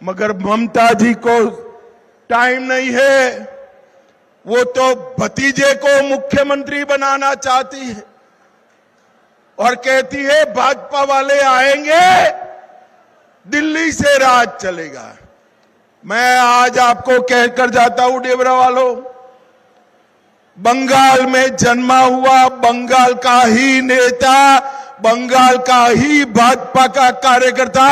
मगर ममता जी को टाइम नहीं है। वो तो भतीजे को मुख्यमंत्री बनाना चाहती है और कहती है भाजपा वाले आएंगे दिल्ली से राज चलेगा। मैं आज आपको कहकर जाता हूं डेबरा वालों, बंगाल में जन्मा हुआ, बंगाल का ही नेता, बंगाल का ही भाजपा का कार्यकर्ता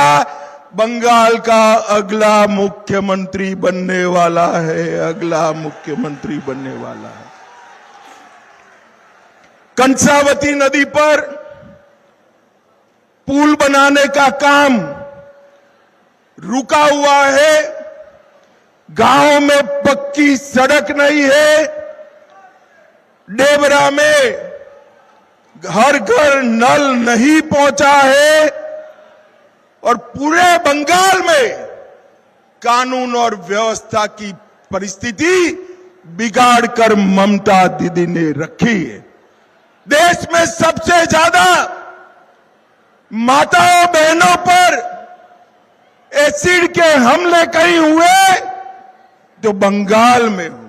बंगाल का अगला मुख्यमंत्री बनने वाला है, अगला मुख्यमंत्री बनने वाला है। कंसावती नदी पर पुल बनाने का काम रुका हुआ है। गांव में पक्की सड़क नहीं है। डेबरा में हर घर नल नहीं पहुंचा है और पूरे बंगाल में कानून और व्यवस्था की परिस्थिति बिगाड़कर ममता दीदी ने रखी है। देश में सबसे ज्यादा माताओं बहनों पर एसिड के हमले कहीं हुए तो बंगाल में हुए।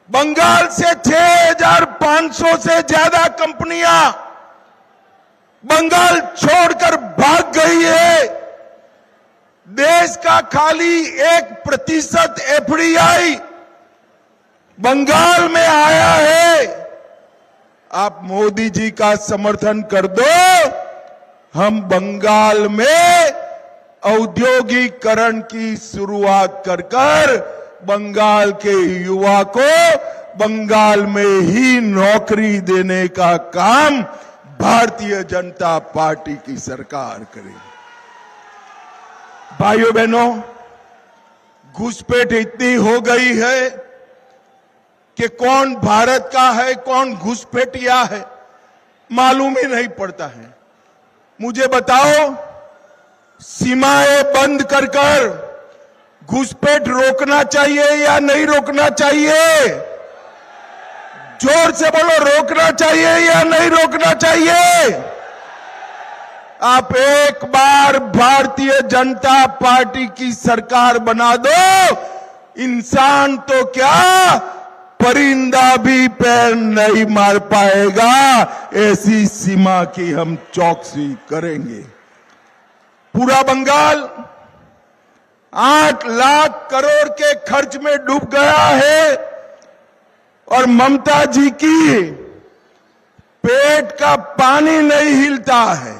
बंगाल से 6,500 से ज्यादा कंपनियां बंगाल छोड़कर भाग गई है। देश का खाली 1% एफडीआई बंगाल में आया है। आप मोदी जी का समर्थन कर दो, हम बंगाल में औद्योगिकरण की शुरुआत कर बंगाल के युवा को बंगाल में ही नौकरी देने का काम भारतीय जनता पार्टी की सरकार करेगी। भाइयों बहनों, घुसपैठ इतनी हो गई है कि कौन भारत का है कौन घुसपैठिया है मालूम ही नहीं पड़ता है। मुझे बताओ, सीमाएं बंद कर घुसपैठ रोकना चाहिए या नहीं रोकना चाहिए? जोर से बोलो, रोकना चाहिए या नहीं रोकना चाहिए? आप एक बार भारतीय जनता पार्टी की सरकार बना दो, इंसान तो क्या परिंदा भी पैर नहीं मार पाएगा। ऐसी सीमा की हम चौकसी करेंगे। पूरा बंगाल 8 लाख करोड़ के खर्च में डूब गया है और ममता जी की पेट का पानी नहीं हिलता है।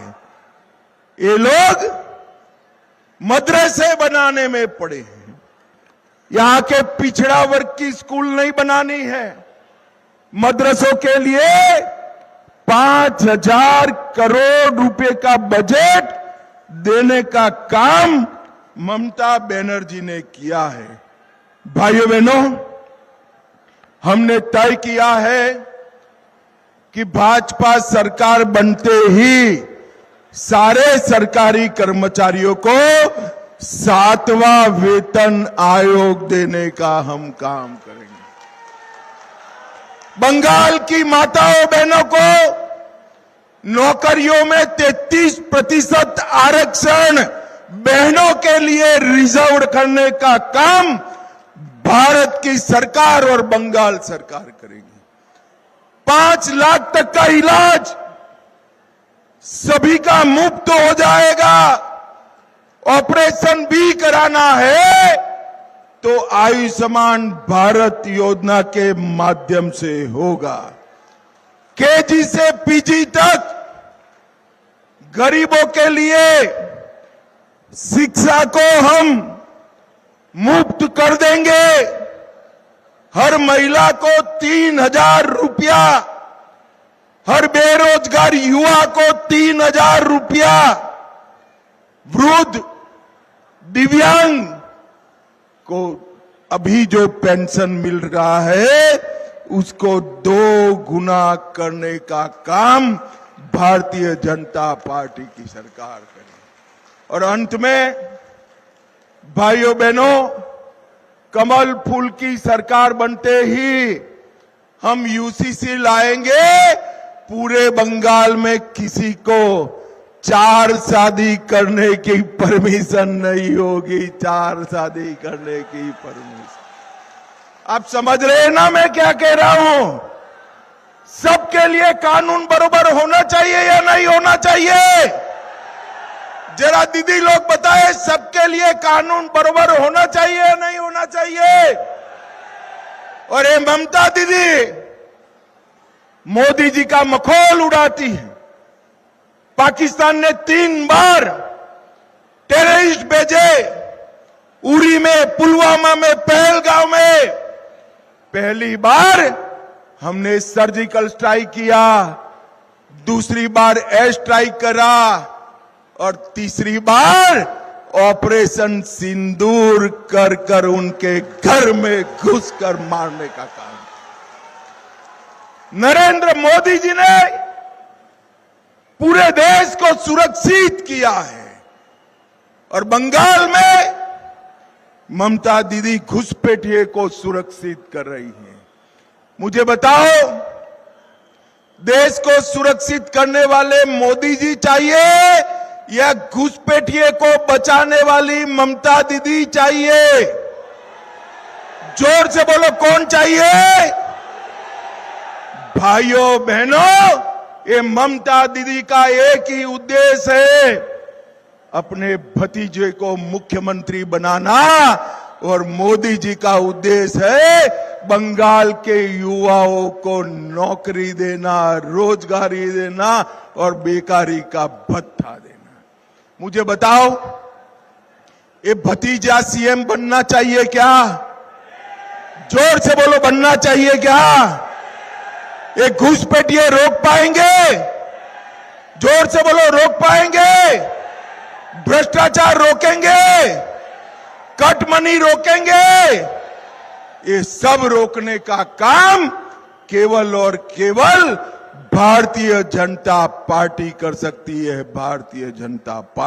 ये लोग मदरसे बनाने में पड़े हैं। यहां के पिछड़ा वर्ग की स्कूल नहीं बनानी है। मदरसों के लिए 5,000 करोड़ रुपए का बजट देने का काम ममता बनर्जी ने किया है। भाइयों बहनों, हमने तय किया है कि भाजपा सरकार बनते ही सारे सरकारी कर्मचारियों को 7वां वेतन आयोग देने का हम काम करेंगे। बंगाल की माताओं बहनों को नौकरियों में 33% आरक्षण बहनों के लिए रिजर्व करने का काम भारत की सरकार और बंगाल सरकार करेगी। 5 लाख तक का इलाज सभी का मुफ्त हो जाएगा। ऑपरेशन भी कराना है तो आयुष्मान भारत योजना के माध्यम से होगा। केजी से पीजी तक गरीबों के लिए शिक्षा को हम मुफ्त कर देंगे। हर महिला को 3,000 रुपया, हर बेरोजगार युवा को 3,000 रुपया, वृद्ध दिव्यांग को अभी जो पेंशन मिल रहा है उसको 2 गुना करने का काम भारतीय जनता पार्टी की सरकार करेगी। और अंत में भाइयों बहनों, कमल फूल की सरकार बनते ही हम यूसीसी लाएंगे। पूरे बंगाल में किसी को 4 शादी करने की परमिशन नहीं होगी। 4 शादी करने की परमिशन। आप समझ रहे हैं ना मैं क्या कह रहा हूं? सबके लिए कानून बराबर होना चाहिए या नहीं होना चाहिए? जरा दीदी लोग बताएं, सबके लिए कानून बराबर होना चाहिए या नहीं होना चाहिए? और ये ममता दीदी मोदी जी का मखौल उड़ाती है। पाकिस्तान ने 3 बार टेररिस्ट भेजे, उरी में, पुलवामा में, पहलगांव में। पहली बार हमने सर्जिकल स्ट्राइक किया, दूसरी बार एयर स्ट्राइक करा और तीसरी बार ऑपरेशन सिंदूर कर कर उनके घर में घुसकर मारने का काम। नरेंद्र मोदी जी ने पूरे देश को सुरक्षित किया है और बंगाल में ममता दीदी घुसपैठिए को सुरक्षित कर रही है। मुझे बताओ, देश को सुरक्षित करने वाले मोदी जी चाहिए या घुसपैठिए को बचाने वाली ममता दीदी चाहिए? जोर से बोलो, कौन चाहिए? भाइयों बहनों, ये ममता दीदी का एक ही उद्देश्य है, अपने भतीजे को मुख्यमंत्री बनाना। और मोदी जी का उद्देश्य है बंगाल के युवाओं को नौकरी देना, रोजगारी देना और बेकारी का भत्ता देना। मुझे बताओ, ये भतीजा सीएम बनना चाहिए क्या? जोर से बोलो, बनना चाहिए क्या? ये घुसपैठिए रोक पाएंगे? जोर से बोलो, रोक पाएंगे? भ्रष्टाचार रोकेंगे? कट मनी रोकेंगे? ये सब रोकने का काम केवल और केवल भारतीय जनता पार्टी कर सकती है। भारतीय जनता पार्टी।